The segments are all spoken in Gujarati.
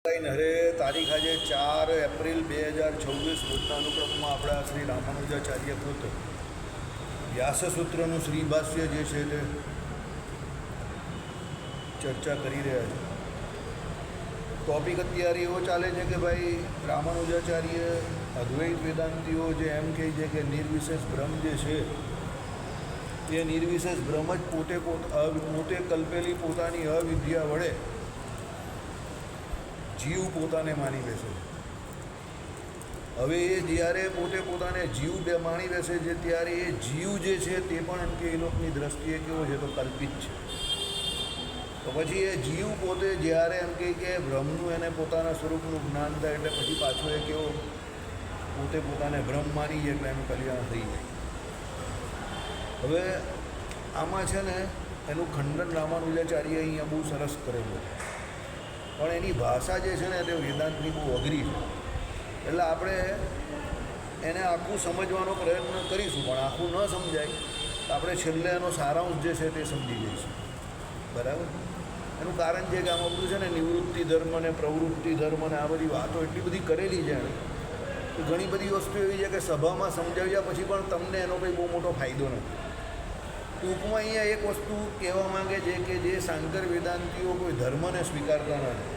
હવે તારીખ આજે 4 એપ્રિલ 2026 રોજના અનુક્રમમાં આપણા શ્રી રામાનુજાચાર્ય કૃત વ્યાસસૂત્રનું શ્રીભાષ્ય જે છે તે ચર્ચા કરી રહ્યા છે. ટોપિક અત્યારે એવો ચાલે છે કે ભાઈ રામાનુજાચાર્ય અદ્વૈત વેદાંતિઓ જે એમ કહે છે કે નિર્વિશેષ બ્રહ્મ જે છે એ નિર્વિશેષ બ્રહ્મ જ પોતે કલ્પેલી પોતાની અવિદ્યા વડે જીવ પોતાને માની બેસે. હવે એ જ્યારે પોતાને જીવ માની બેસે છે ત્યારે એ જીવ જે છે તે પણ એમ કે એ લોકોની દ્રષ્ટિએ કેવો છે તો કલ્પિત છે. તો પછી એ જીવ પોતે જ્યારે એમ કહે કે બ્રહ્મનું એને પોતાના સ્વરૂપનું જ્ઞાન થાય એટલે પછી પાછો એ કેવો પોતાને બ્રહ્મ માની જાય એટલે એનું કલ્યાણ થઈ જાય. હવે આમાં છે ને એનું ખંડન રામાનુજાચાર્ય અહીંયા બહુ સરસ કરેલું છે, પણ એની ભાષા જે છે ને તે વેદાંતની બહુ અઘરી છે. એટલે આપણે એને આખું સમજવાનો પ્રયત્ન કરીશું, પણ આખું ન સમજાય તો આપણે છેલ્લે એનો સારાંશ જે છે તે સમજી જઈશું. બરાબર? એનું કારણ છે કે આમાં બધું છે ને નિવૃત્તિ ધર્મ અને પ્રવૃત્તિ ધર્મ અને આ બધી વાતો એટલી બધી કરેલી છે એણે કે ઘણી બધી વસ્તુ એવી છે કે સભામાં સમજાવ્યા પછી પણ તમને એનો કંઈ બહુ મોટો ફાયદો નથી. ટૂંકમાં અહીંયા એક વસ્તુ કહેવા માંગે છે કે જે શાંકર વેદાંતિઓ કોઈ ધર્મને સ્વીકારતા નથી.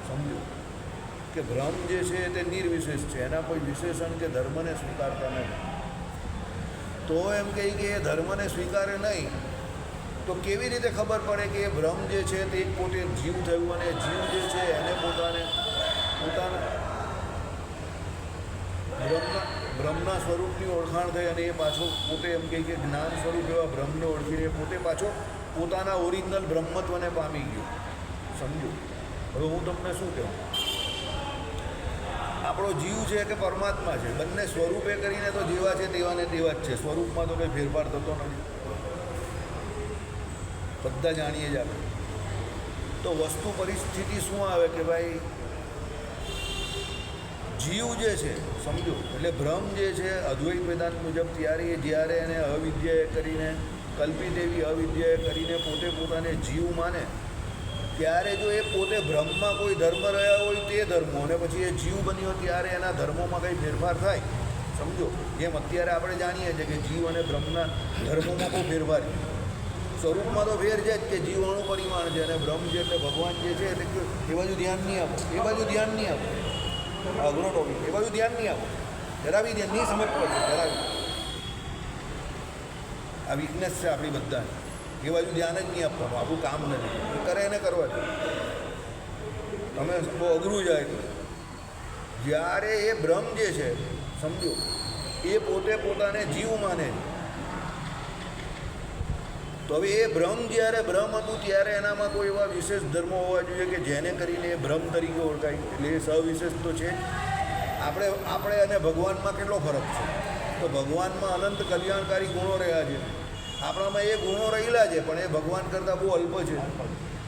સમજો કે બ્રહ્મ જે છે તે નિર્વિશેષ છે, એના કોઈ વિશેષણ કે ધર્મને સ્વીકારતા નથી. તો એમ કહી કે એ ધર્મને સ્વીકારે નહીં તો કેવી રીતે ખબર પડે કે એ બ્રહ્મ જે છે તે પોતે જીવ થયું અને જીવ જે છે એને પોતાના બ્રહ્મના સ્વરૂપની ઓળખાણ થઈ અને એ પાછો પોતે એમ કહે કે જ્ઞાન સ્વરૂપ એવા બ્રહ્મને ઓળખીને પોતે પાછો પોતાના ઓરિજિનલ બ્રહ્મત્વને પામી ગયો. સમજો. હવે હું તમને શું કહું, આપણો જીવ છે કે પરમાત્મા છે, બંને સ્વરૂપે કરીને તો જેવા છે તેવા ને તેવા જ છે. સ્વરૂપમાં તો કંઈ ફેરફાર થતો નથી, બધા જાણીએ જ આપણે. તો વસ્તુ પરિસ્થિતિ શું આવે કે ભાઈ જીવ જે છે, સમજો, એટલે બ્રહ્મ જે છે અદ્વૈત વેદાંત મુજબ જ્યારે એને અવિદ્યાએ કરીને કલ્પિત એવી અવિદ્યાએ કરીને પોતાને જીવ માને ત્યારે જો એ પોતે બ્રહ્મમાં કોઈ ધર્મ રહ્યા હોય તે ધર્મો અને પછી એ જીવ બન્યો ત્યારે એના ધર્મોમાં કંઈ ફેરફાર થાય. સમજો, જેમ અત્યારે આપણે જાણીએ છીએ કે જીવ અને બ્રહ્મના ધર્મોમાં કોઈ ફેરફાર છે. સ્વરૂપમાં તો ફેર છે જ કે જીવ અણુ પરિમાણ છે અને બ્રહ્મ છે એટલે ભગવાન જે છે એ બાજુ ધ્યાન નહીં આપો, એ બાજુ ધ્યાન નહીં આપો. અઘરો ટોપિક, એ બાજુ ધ્યાન નહીં આપો, જરાવી ધ્યાન નહીં સમજ પડશે, જરાવી. આ વીકનેસ છે આપણી બધાને, એ બાજુ ધ્યાન જ નહીં આપવાનું, આપણું કામ નથી. એ કરે એને કરવા દે, તમે બહુ અઘરું જાય. જ્યારે એ બ્રહ્મ જે છે, સમજો, એ પોતાને જીવ માને છે. તો હવે એ બ્રહ્મ જ્યારે બ્રહ્મ હતું ત્યારે એનામાં કોઈ એવા વિશેષ ધર્મો હોવા જોઈએ કે જેને કરીને એ બ્રહ્મ તરીકે ઓળખાય. એટલે એ સવિશેષ તો છે. આપણે અને ભગવાનમાં કેટલો ફરક છે? તો ભગવાનમાં અનંત કલ્યાણકારી ગુણો રહ્યા છે, આપણામાં એ ગુણો રહેલા છે પણ એ ભગવાન કરતાં બહુ અલ્પ છે.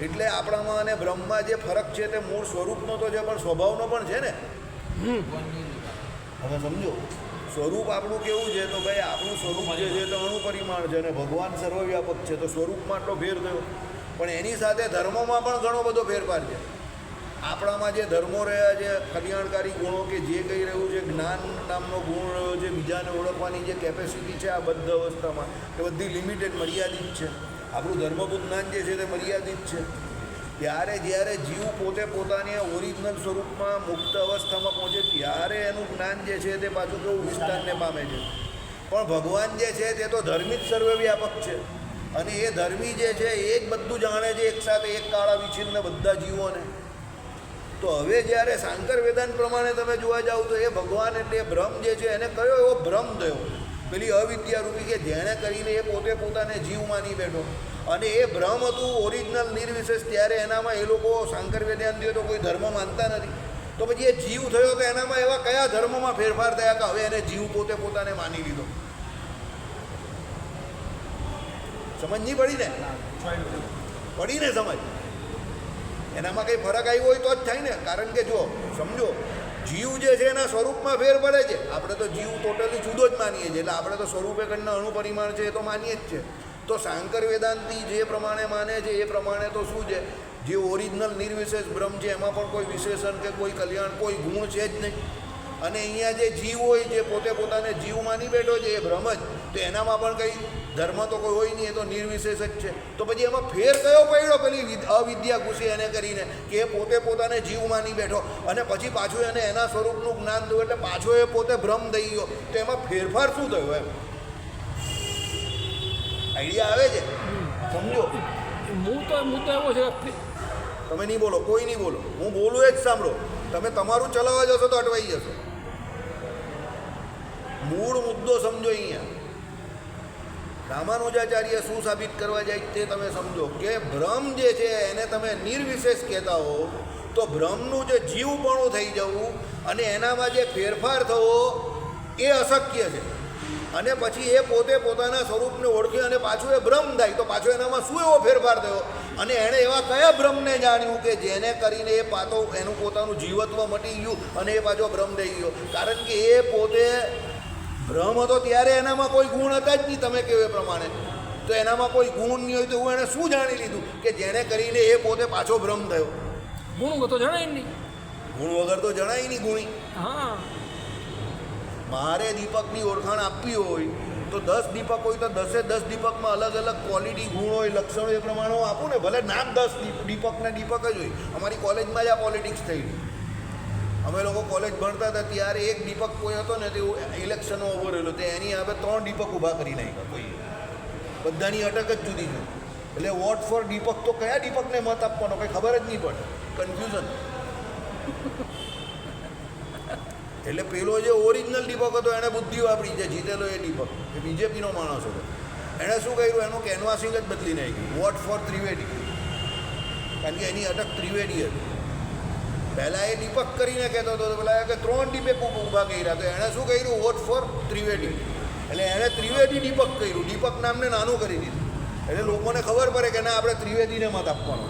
એટલે આપણામાં અને બ્રહ્મમાં જે ફરક છે તે મૂળ સ્વરૂપનો તો છે પણ સ્વભાવનો પણ છે ને. હવે સમજો, સ્વરૂપ આપણું કેવું છે તો ભાઈ આપણું સ્વરૂપ જે છે તો અણુ પરિમાણ છે અને ભગવાન સર્વવ્યાપક છે. તો સ્વરૂપમાં આટલો ફેર થયો, પણ એની સાથે ધર્મોમાં પણ ઘણો બધો ફેરફાર છે. આપણામાં જે ધર્મો રહ્યા છે, કલ્યાણકારી ગુણો કે જે કહી રહ્યું છે, જ્ઞાન નામનો ગુણ રહ્યો છે, બીજાને ઓળખવાની જે કેપેસિટી છે આ બધી અવસ્થામાં એ બધી લિમિટેડ મર્યાદિત છે. આપણું ધર્મભૂત જ્ઞાન જે છે તે મર્યાદિત છે. ત્યારે જ્યારે જીવ પોતાની ઓરિજિનલ સ્વરૂપમાં મુક્ત અવસ્થામાં પહોંચે ત્યારે એનું જ્ઞાન જે છે તે પાછું કેવું વિસ્તારને પામે છે. પણ ભગવાન જે છે તે તો ધર્મી જ સર્વવ્યાપક છે અને એ ધર્મી જે છે એ જ બધું જાણે છે એકસાથે, એક કાળા વિછિન્ન બધા જીવોને. તો હવે જ્યારે શાંકર વેદાંત પ્રમાણે તમે જોવા જાઓ તો એ ભગવાન એટલે બ્રહ્મ જે છે એને કયો એવો ભ્રમ થયો, પેલી અવિદ્યારૂપી કે જેણે કરીને એ પોતાને જીવ માની બેઠો. અને એ બ્રહ્મ હતું ઓરિજિનલ નિર્વિશેષ, ત્યારે એનામાં એ લોકો શાંકર વેદાંતીઓ તો કોઈ ધર્મ માનતા નથી. તો પછી એ જીવ થયો તો એનામાં એવા કયા ધર્મમાં ફેરફાર થયા કે હવે એને જીવ પોતાને માની લીધો? સમજ નહીં પડી ને? પડી ને સમજ? એનામાં કંઈ ફરક આવ્યો હોય તો જ થાય ને. કારણ કે જો સમજો, જીવ જે છે એના સ્વરૂપમાં ફેર પડે છે. આપણે તો જીવ ટોટલી જુદો જ માનીએ છીએ, એટલે આપણે તો સ્વરૂપે કરીને અણુ પરિમાણ છે એ તો માનીએ જ છે. તો શાંકર વેદાંતી જે પ્રમાણે માને છે એ પ્રમાણે તો શું છે, જે ઓરિજિનલ નિર્વિશેષ બ્રહ્મ છે એમાં પણ કોઈ વિશેષણ કે કોઈ કલ્યાણ કોઈ ગુણ છે જ નહીં. અને અહીંયા જે જીવ હોય, જે પોતે પોતાને જીવ માની બેઠો છે એ બ્રહ્મ જ, તો એનામાં પણ કંઈ ધર્મ તો કોઈ હોય નહીં, એ તો નિર્વિશેષ જ છે. તો પછી એમાં ફેર કયો પડ્યો પેલી અવિદ્યા ઘૂસી એને કરીને કે એ પોતે પોતાને જીવ માની બેઠો અને પછી પાછું એને એના સ્વરૂપનું જ્ઞાન થયું એટલે પાછો એ પોતે ભ્રમ થઈ ગયો. તો એમાં ફેરફાર શું થયો એમ આઈડિયા આવે છે? સમજો. હું તો એવો છે. તમે નહીં બોલો, કોઈ નહીં બોલો, હું બોલું એ જ સાંભળો. તમે તમારું ચલાવવા જશો તો અટવાઈ જશો. મૂળ મુદ્દો સમજો. અહીંયા રામાનુજાચાર્ય શું સાબિત કરવા જાય તે તમે સમજો કે ભ્રમ જે છે એને તમે નિર્વિશેષ કહેતા હો તો ભ્રમનું જે જીવપણું થઈ જવું અને એનામાં જે ફેરફાર થવો એ અશક્ય છે. અને પછી એ પોતે પોતાના સ્વરૂપને ઓળખી અને પાછું એ ભ્રમ થાય તો પાછો એનામાં શું એવો ફેરફાર થયો અને એણે એવા કયા ભ્રમને જાણ્યું કે જેને કરીને એ પાછો એનું પોતાનું જીવત્વ મટી ગયું અને એ પાછો ભ્રમ થઈ ગયો? કારણ કે એ પોતે ભ્રમ હતો ત્યારે એનામાં કોઈ ગુણ હતા જ નહીં. તમે કહ્યું એ પ્રમાણે તો એનામાં કોઈ ગુણ નહીં હોય તો હું એને શું જાણી લીધું કે જેને કરીને એ પોતે પાછો ભ્રમ થયો? ગુણ વગર તો જણાય નહીં. ગુણ વગર તો જણાય નહીં. ગુણી હા, મારે દીપકની ઓળખાણ આપવી હોય તો 10 દીપક હોય તો 10 દીપકમાં અલગ અલગ ક્વોલિટી, ગુણ હોય, લક્ષણો એ પ્રમાણે હું આપું ને. ભલે નામ 10 દીપકના દીપક જ હોય. અમારી કોલેજમાં જ આ પોલિટિક્સ થઈ. અમે લોકો કોલેજ ભણતા હતા ત્યારે એક દીપક કોઈ હતો ને તે ઇલેક્શનો ઊભો રહેલો, તે એની હવે 3 દીપક ઊભા કરી નાખ્યા. કોઈ બધાની અટક જ જુદી છે. એટલે વોટ ફોર દીપક તો કયા દીપકને મત આપવાનો કંઈ ખબર જ નહીં પડે. કન્ફ્યુઝન. એટલે પેલો જે ઓરિજિનલ દીપક હતો એણે બુદ્ધિ વાપરી, જે જીતેલો એ દીપક એ બીજેપીનો માણસ હતો. એણે શું કર્યું? એનું કેનવાસિંગ જ બદલી નાખ્યું. Vote for Trivedi. કારણ કે એની અટક ત્રિવેદી હતી. પહેલાં એ દીપક કરીને કહેતો હતો, પેલા કે 3 દીપક ઊભા કર્યા, તો એણે શું કર્યું? Vote for Trivedi. એટલે એણે ત્રિવેદી દીપક કર્યું. દીપક નામને નાનું કરી દીધું. એટલે લોકોને ખબર પડે કે ના, આપણે ત્રિવેદીને મત આપવાનો.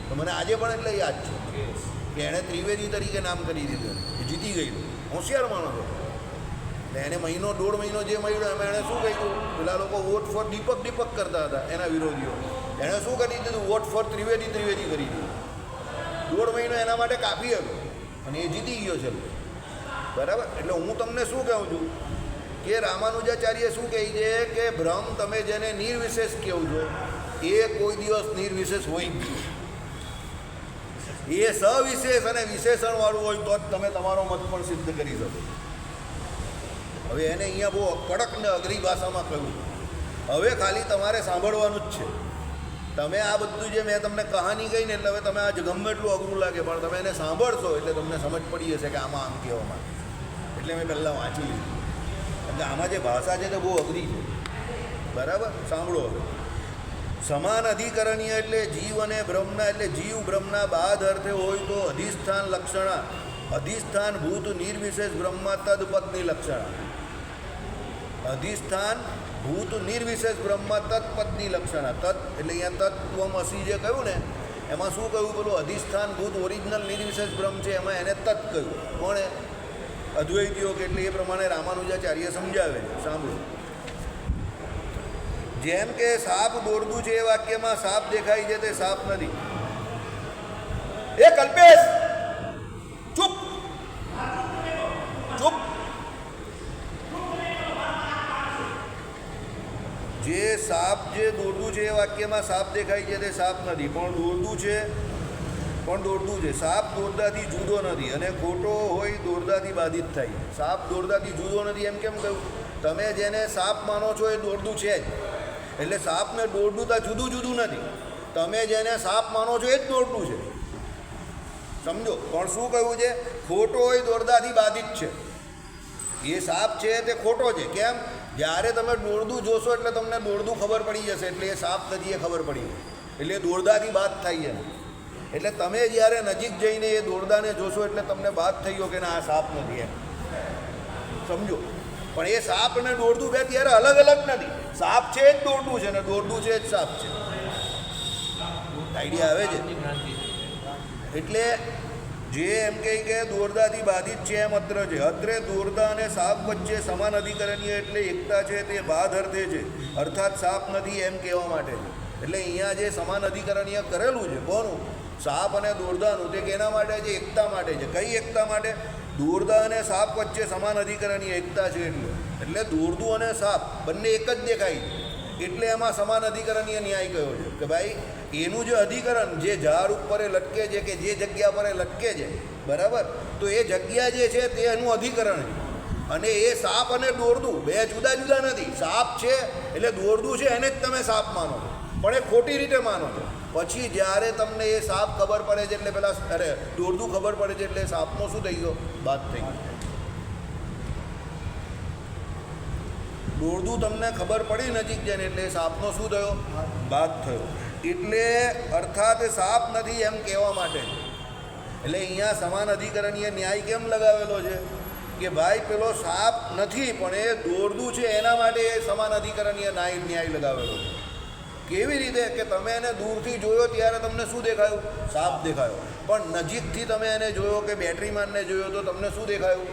તો મને આજે પણ એટલે યાદ છે કે એણે ત્રિવેદી તરીકે નામ કરી દીધું. એ જીતી ગયું. હોશિયાર માણસ હતો. એટલે એને 1.5 મહિનો જે મળ્યો એમાં એણે શું કહ્યું? પેલા લોકો વોટ ફોર દીપક કરતા હતા એના વિરોધીઓ. એણે શું કરી દીધું? વોટ ફોર ત્રિવેદી કરી દીધું. 1.5 મહિનો એના માટે કાફી હતો અને એ જીતી ગયો છે. બરાબર. એટલે હું તમને શું કહું છું કે રામાનુજાચાર્ય શું કહે છે કે ભ્રમ તમે જેને નિર્વિશેષ કહો છો એ કોઈ દિવસ નિર્વિશેષ હોય જ નહીં. એ સવિશેષ અને વિશેષણવાળું હોય તો જ તમે તમારો મત પણ સિદ્ધ કરી શકો. હવે એને અહીંયા બહુ કડક ને અઘરી ભાષામાં કહ્યું. હવે ખાલી તમારે સાંભળવાનું જ છે. તમે આ બધું જે મેં તમને કહાની કહી ને એટલે હવે તમે આજ ગમે એટલું અઘરું લાગે પણ તમે એને સાંભળશો એટલે તમને સમજ પડી જશે કે આમાં આમ કહેવામાં. એટલે મેં પહેલાં વાંચી લીધું. એટલે આમાં જે ભાષા છે તે બહુ અઘરી છે. બરાબર. સાંભળો. હવે સમાન અધિકરણીય એટલે જીવ અને બ્રહ્મના, એટલે જીવ બ્રહ્મના બાદ અર્થે હોય તો અધિષ્ઠાન લક્ષણા, અધિષ્ઠાન ભૂત નિર્વિશેષ બ્રહ્મા તદપદની લક્ષણા. અધિષ્ઠાન ભૂત નિર્વિશેષ બ્રહ્મા તત્પદની લક્ષણા. તત્ એટલે અહીંયા તત્વમસી જે કહ્યું ને એમાં શું કહ્યું? પેલું અધિષ્ઠાન ભૂત ઓરિજિનલ નિર્વિશેષ બ્રહ્મ છે એમાં એને તત્ કહ્યું. કોણે? અદ્વૈતીઓ. કે એટલે એ પ્રમાણે રામાનુજાચાર્ય સમજાવે છે. સાંભળો. જેમ કે સાપ દોડતું છે એ વાક્યમાં સાપ દેખાય છે તે સાપ નથી. એ કલ્પેશ ચૂપ ચૂપ. જે સાપ જે દોડતું છે એ વાક્યમાં સાપ દેખાય છે તે સાપ નથી, પણ દોડતું છે. સાપ દોરડાથી જુદો નથી અને ખોટો હોય દોરડાથી બાધિત થાય. સાપ દોરડાથી જુદો નથી એમ કેમ કહ્યું? તમે જેને સાપ માનો છો એ દોડતું છે જ. એટલે સાપને દોરડું તો જુદું નથી. તમે જેને સાપ માનો છો એ જ દોરડું છે. સમજો. પણ શું કહ્યું છે? ખોટો હોય દોરડાથી બાધિત છે. એ સાપ છે તે ખોટો છે. કેમ? જ્યારે તમે દોરડું જોશો એટલે તમને દોરડું ખબર પડી જશે. એટલે એ સાપ નથી એ ખબર પડી. એટલે દોરડાથી બાદ થાય છે. એટલે તમે જ્યારે નજીક જઈને એ દોરડાને જોશો એટલે તમને બાદ થઈ ગયો કે ના આ સાપ નથી એમ. સમજો. પણ એ સાપ અને દોરડું બે ત્યારે અલગ નથી. સાપ છે જ દોરડું છે ને દોરડું છે જ સાપ છે. આઈડિયા આવે છે? એટલે જે એમ કહે કે દોરડાથી બાધિત છે એમ અત્ર છે. અત્રે દોરડા અને સાપ વચ્ચે સમાન અધિકરણીય એટલે એકતા છે તે બાદ અર્થે છે. અર્થાત સાપ નથી એમ કહેવા માટે છે. એટલે અહીંયા જે સમાન અધિકરણ અહીંયા કરેલું છે કોનું, સાપ અને દોરડાનું, તે કેના માટે છે? એકતા માટે છે. કઈ એકતા માટે? દોરડા અને સાપ વચ્ચે સમાન અધિકરણની એકતા છે. એટલે દોરડું અને સાપ બંને એક જ દેખાય છે, એટલે એમાં સમાન અધિકરણીય ન્યાય કયો છે કે ભાઈ એનું જે અધિકરણ જે ઝાડ ઉપર એ લટકે છે કે જે જગ્યા પર એ લટકે છે, બરાબર, તો એ જગ્યા જે છે તે એનું અધિકરણ છે. અને એ સાપ અને દોરડું બે જુદા જુદા નથી. સાપ છે એટલે દોરડું છે એને જ તમે સાપ માનો છો, પણ એ ખોટી રીતે માનો છો. પછી જ્યારે તમને એ સાપ ખબર પડે છે એટલે પેલા દોરડું ખબર પડે છે એટલે સાપનો શું થઈ ગયો? બાદ થઈ ગયો. દોરડું તમને ખબર પડી નજીક જઈને એટલે સાપનો શું થયો? બાદ થયો. એટલે અર્થાત સાપ નથી એમ કહેવા માટે. એટલે અહીંયા સમાન અધિકરણીય ન્યાય કેમ લગાવેલો છે કે ભાઈ પેલો સાપ નથી પણ એ દોરડું છે, એના માટે એ સમાન અધિકરણીય ન્યાય લગાવેલો છે. કેવી રીતે કે તમે એને દૂરથી જોયો ત્યારે તમને શું દેખાયું? સાપ દેખાયો. પણ નજીકથી તમે એને જોયો કે બેટરીમાનને જોયો તો તમને શું દેખાયું?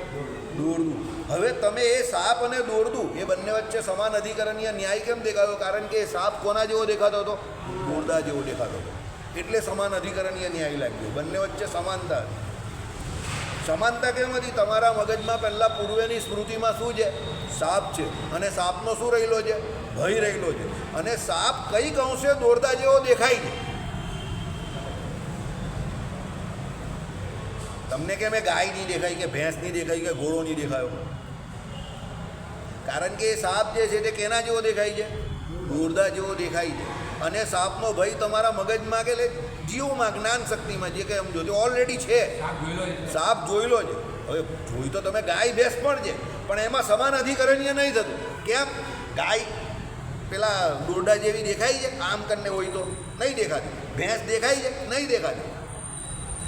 દોરડું. હવે તમે એ સાપ અને દોરડું એ બંને વચ્ચે સમાન અધિકરણીય ન્યાય કેમ દેખાયો? કારણ કે એ સાપ કોના જેવો દેખાતો હતો? દોરડા જેવો દેખાતો હતો. એટલે સમાન અધિકરણીય ન્યાય લાગ્યો. બંને વચ્ચે સમાનતા. સમાનતા કેમ હતી? તમારા મગજમાં પહેલાં પૂર્વેની સ્મૃતિમાં શું છે? સાપ છે. અને સાપનો શું રહેલો છે? ભય રહેલો છે. અને સાપ કઈક અંશે દોરડા જેવો દેખાય છે. તમને કેમ એ ગાય નહીં દેખાય કે ભેંસ નહીં દેખાય કે ઘોડો નહીં દેખાયો? કારણ કે એ સાપ જે છે તે કેના જેવો દેખાય છે? દોરડા જેવો દેખાય છે. અને સાપનો ભય તમારા મગજમાં કે જીવમાં જ્ઞાન શક્તિમાં જે કંઈ સમજો તે ઓલરેડી છે. સાપ જોયેલો છે. હવે જોઈ તો તમે ગાય ભેંસ પણ છે, પણ એમાં સમાન અધિકરણીય નહીં થતું. કેમ? ગાય પેલા દોરડા જેવી દેખાય છે આમ કરીને હોય તો નહીં દેખાતી. ભેંસ દેખાય છે? નહીં દેખાતી.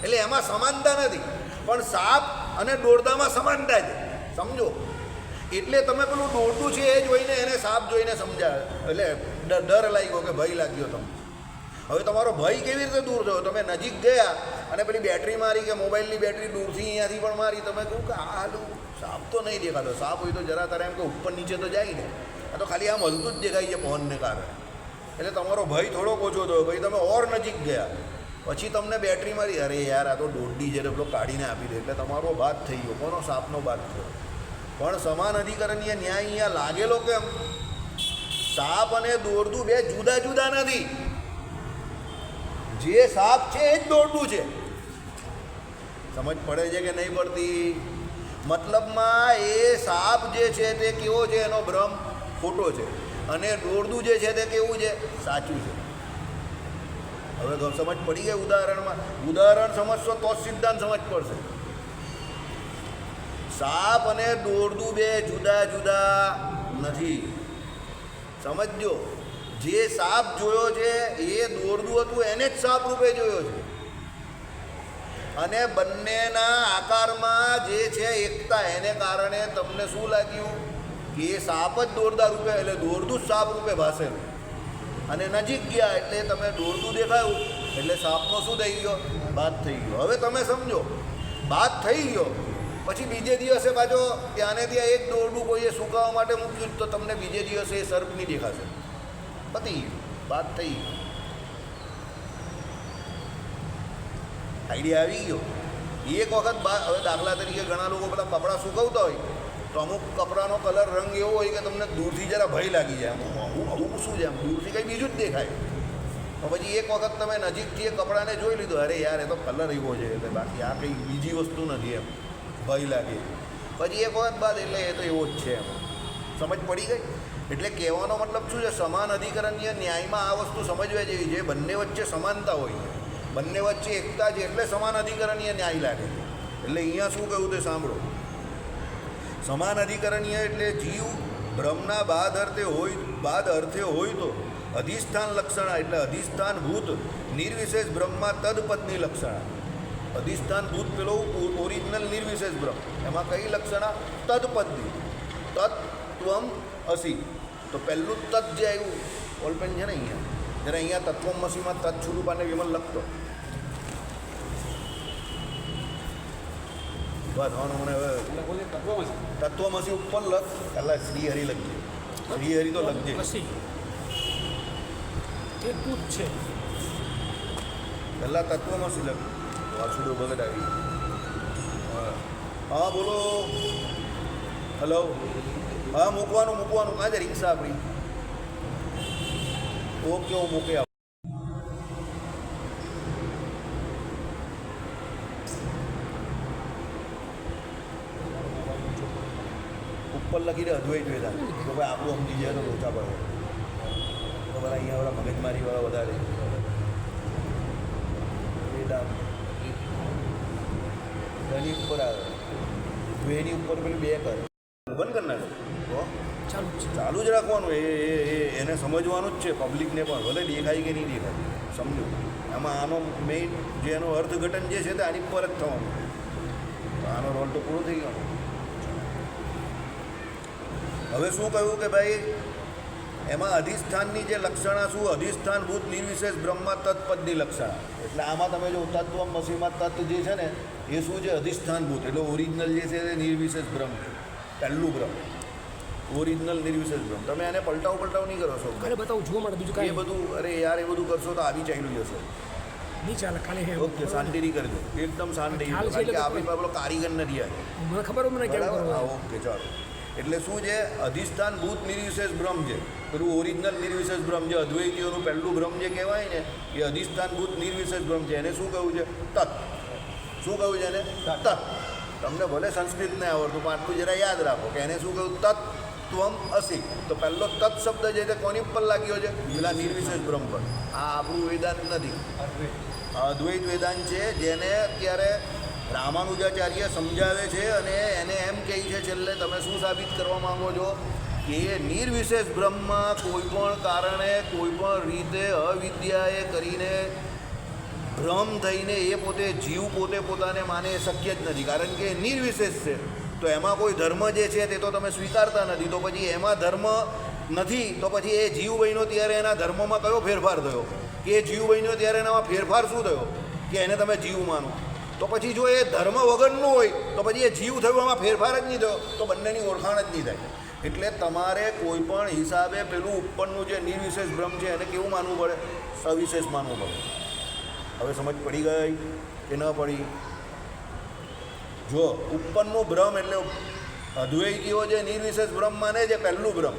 એટલે એમાં સમાનતા નથી. પણ સાપ અને દોરડામાં સમાનતા છે. સમજો. એટલે તમે પેલું દોરડું છે એ જોઈને એને સાપ જોઈને સમજાવે એટલે ડર લાગ્યો કે ભય લાગ્યો તમને. હવે તમારો ભય કેવી રીતે દૂર થયો? તમે નજીક ગયા અને પેલી બેટરી મારી કે મોબાઈલની બેટરી દૂરથી અહીંયાથી પણ મારી, તમે કહું કે હાલું સાપ તો નહીં દેખાતો. સાપ હોય તો જરા તારે એમ કે ઉપર નીચે તો જાય ને, આ તો ખાલી આમ હલતું જ દેખાય છે પવનને કારણે. એટલે તમારો ભય થોડોક ઓછો થયો. ભાઈ તમે ઓર નજીક ગયા, પછી તમને બેટરી મારી, અરે યાર આ તો દોરડી છે પેલો કાઢીને આપી દે, એટલે તમારો બાદ થઈ ગયો. કોનો? સાપનો બાદ થયો. પણ સમાન અધિકરણીય ન્યાય અહીંયા લાગેલો કેમ? સાપ અને દોરડું બે જુદા જુદા નથી. જે સાપ છે એ જ દોરડું છે. સમજ પડે છે કે નહીં પડતી? મતલબમાં એ સાપ જે છે તે કેવો છે? એનો ભ્રમ ખોટો છે. અને દોરડું જે છે તે કેવું છે? સાચું છે. હવે સમજ પડી ગઈ? ઉદાહરણ સમજશો તો જ સિદ્ધાંત સમજ પડશે. સાપ અને દોરડું બે જુદા જુદા નથી. સમજજો. જે સાપ જોયો છે એ દોરડું હતું એને જ સાપ રૂપે જોયો છે. અને બંનેના આકારમાં જે છે એકતા, એને કારણે તમને શું લાગ્યું કે એ સાપ જ દોરડા રૂપે એટલે દોરડું જ સાપ રૂપે ભાસેલું. અને નજીક ગયા એટલે તમે દોરડું દેખાયું એટલે સાપનો શું થઈ ગયો? બાદ થઈ ગયો. હવે તમે સમજો, બાદ થઈ ગયો પછી બીજે દિવસે પાછો ત્યાંને ત્યાં એક દોરડું કોઈએ સુકાવવા માટે મૂક્યું તો તમને બીજે દિવસે એ સર્પ નહીં દેખાશે. પતી ગયું. બાદ થઈ ગયું. આઈડિયા આવી ગયો. એક વખત હવે દાખલા તરીકે ઘણા લોકો પેલા કપડાં સુકવતા હોય તો અમુક કપડાનો કલર રંગ એવો હોય કે તમને દૂરથી જરા ભય લાગી જાય. આવું શું છે? આમ દૂરથી કંઈ બીજું જ દેખાય. તો પછી એક વખત તમે નજીકથી એ કપડાને જોઈ લીધો, અરે યાર એ તો કલર એવો છે, એટલે બાકી આ કંઈ બીજી વસ્તુ નથી, એમ ભય લાગે. પછી એક વખત બાદ એટલે એ તો એવો જ છે, એમ સમજ પડી ગઈ? એટલે કહેવાનો મતલબ શું છે? સમાન અધિકરણીય ન્યાયમાં આ વસ્તુ સમજવા જેવી છે. બંને વચ્ચે સમાનતા હોય છે, બંને વચ્ચે એકતા છે, એટલે સમાન અધિકરણીય ન્યાય લાગે છે. એટલે અહીંયા શું કહ્યું તે સાંભળો. સમાન અધિકરણીય એટલે જીવ બ્રહ્મના બાદ અર્થે હોય તો અધિષ્ઠાન લક્ષણા એટલે અધિષ્ઠાન ભૂત નિર્વિશેષ બ્રહ્મમાં તદપદની લક્ષણા. અધિષ્ઠાન ભૂત પેલો ઓરિજિનલ નિર્વિશેષ બ્રહ્મ, એમાં કઈ લક્ષણા? તદપદની. તત્વમ અસી. તો પહેલું તત્ જે આવ્યું ઓલપેન છે ને અહીંયા, જ્યારે અહીંયા તત્વમસીમાં તત્ સ્વરૂપાને વિમલ લખતો બસ હવે મને હવે તત્વમસી ઉપર લખ, પહેલાં શ્રીહરિ લખજે. શ્રીહરિ તો લખજે. એ તું જ છે. પહેલાં તત્વમાં સિલેક્ટ વાસુદેવ ભગત આવી. હા બોલો. હલો. હા મૂકવાનું કાં છે રિક્ષા આપણી? ઓકે હું મૂકી આવું. ઉપર લખી દે અદ્વૈત વેદાંત તો ભાઈ આપણું સમજી જાય તો લોચા પડે તો બધા અહીંયા વાળા મગજમારીવાળા વધારે વેદાંત એની ઉપર આવે દ્વેની ઉપર પેલું બે કરે બંધ કરી નાખો તો ચાલુ જ છે. ચાલુ જ રાખવાનું એને સમજવાનું જ છે પબ્લિકને પણ ભલે દેખાય કે નહીં દેખાય સમજો આમાં આનો મેઇન જે એનો અર્થઘટન જે છે તે આની પર જ થવાનું તો આનો રોલ તો પૂરો થઈ ગયો. હવે શું કહ્યું કે ભાઈ એમાં અધિષ્ઠાનની જે લક્ષણા શું અધિષ્ઠાનભૂત નિર્વિશેષ બ્રહ્મા તત્પદની લક્ષણા એટલે આમાં તમે જો તત્વ મસીમાં તત્વ જે છે ને એ શું છે અધિષ્ઠાનભૂત એટલે ઓરિજિનલ જે છે તે નિર્વિશેષ બ્રહ્મ છે પહેલું બ્રહ્મ ઓરિજિનલ નિર્વિશેષ બ્રહ્મ. તમે આને પલટાવ નહીં કરો છો ખાલી બતાવું જોવા માટે બીજું એ કાંઈ બધું અરે યાર એ બધું કરશો તો આવી ચાલ્યું જશે. નહીં ચાલે. ખાલી હે ઓકે શાંતિથી કરજો એકદમ શાંતિ ખ્યાલ છે કારણ કે એટલે આપણી પાસે પેલો કારીગર નથી આવે મને ખબર હોય મને કેમ બરાબર હા કરવું. ઓકે ચાલો. એટલે શું છે અધિષ્ઠાન ભૂત નિર્વિશેષ બ્રહ્મ છે પેલું ઓરિજિનલ નિર્વિશેષ બ્રહ્મ છે અદ્વૈતીઓનું પહેલું બ્રહ્મ જે કહેવાય ને એ અધિષ્ઠાન ભૂત નિર્વિશેષ બ્રહ્મ છે એને શું કહ્યું છે તત્. શું કહ્યું છે એને તત્. તમને ભલે સંસ્કૃત નહીં આવડતું પણ આટલું જરા યાદ રાખો કે એને શું કહ્યું તત્ ત્વમ અસી. તો પહેલો તત્ શબ્દ જે છે કોની ઉપર લાગ્યો છે પેલા નિર્વિશેષ બ્રહ્મ પર. આ આપણું વેદાંત નથી અદ્વૈત વેદાંત છે જેને અત્યારે રામાનુજાચાર્ય સમજાવે છે અને એને એમ કહે છે છેલ્લે તમે શું સાબિત કરવા માંગો છો કે નિર્વિશેષ બ્રહ્મમાં કોઈ પણ કારણે કોઈ પણ રીતે અવિદ્યાએ કરીને ભ્રમ થઈને એ પોતે જીવ પોતાને માને એ શક્ય જ નથી કારણ કે નિર્વિશેષ છે. તો એમાં કોઈ ધર્મ જે છે તે તો તમે સ્વીકારતા નથી તો પછી એમાં ધર્મ નથી તો પછી એ જીવ બન્યો ત્યારે એના ધર્મમાં કયો ફેરફાર થયો કે એ જીવ બન્યો ત્યારે એનામાં ફેરફાર શું થયો કે એને તમે જીવ માનો. તો પછી જો એ ધર્મ વગરનું હોય તો પછી એ જીવ થયો એમાં ફેરફાર જ નહીં થયો તો બંનેની ઓળખાણ જ નહીં થાય. એટલે તમારે કોઈ પણ હિસાબે પેલું ઉપરનું જે નિર્વિશેષ બ્રહ્મ છે એને કેવું માનવું પડે સવિશેષ માનવું પડે. હવે સમજ પડી ગઈ કે ન પડી? જો ઉપરનું બ્રહ્મ એટલે અદ્વૈતીઓ જે નિર્વિશેષ બ્રહ્મ માને છે પહેલું બ્રહ્મ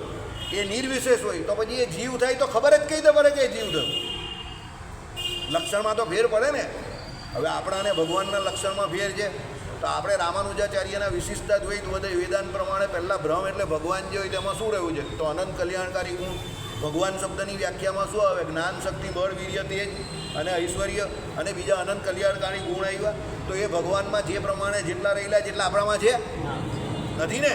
એ નિર્વિશેષ હોય તો પછી એ જીવ થાય તો ખબર જ કઈ દે પડે કે એ જીવ થયું. લક્ષણમાં તો ફેર પડે ને. હવે આપણાને ભગવાનના લક્ષણમાં ફેર છે તો આપણે રામાનુજાચાર્યના વિશિષ્ટાદ્વૈત વેદાંત પ્રમાણે પહેલાં બ્રહ્મ એટલે ભગવાન જે હોય તેમાં શું રહ્યું છે તો અનંત કલ્યાણકારી ગુણ. ભગવાન શબ્દની વ્યાખ્યામાં શું આવે જ્ઞાન શક્તિ બળ વીર્ય તેજ અને ઐશ્વર્ય અને બીજા અનંત કલ્યાણકારી ગુણ આવ્યા. તો એ ભગવાનમાં જે પ્રમાણે જેટલા રહેલા જેટલા આપણામાં છે નથી ને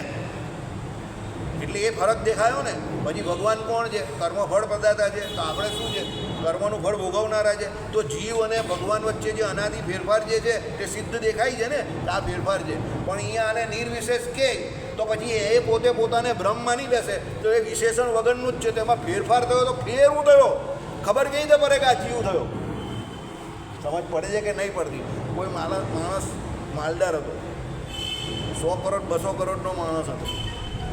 એટલે એ ફરક દેખાયો ને. પછી ભગવાન કોણ છે કર્મફળ પ્રદાતા છે તો આપણે શું છે કર્મનું ફળ ભોગવનારા છે. તો જીવ અને ભગવાન વચ્ચે જે અનાદિ ફેરફાર જે છે તે સિદ્ધ દેખાય છે ને કે આ ફેરફાર છે. પણ અહીંયા આને નિર્વિશેષ કહે તો પછી એ પોતાને બ્રહ્મ માની બેસે તો એ વિશેષણ વગરનું જ છે. તેમાં ફેરફાર થયો તો ફેરવું થયો ખબર કઈ રીતે પડે કે આ જીવ થયો? સમજ પડે છે કે નહીં પડતી? કોઈ માણસ માલદાર હતો 100 કરોડ 200 કરોડનો માણસ હતો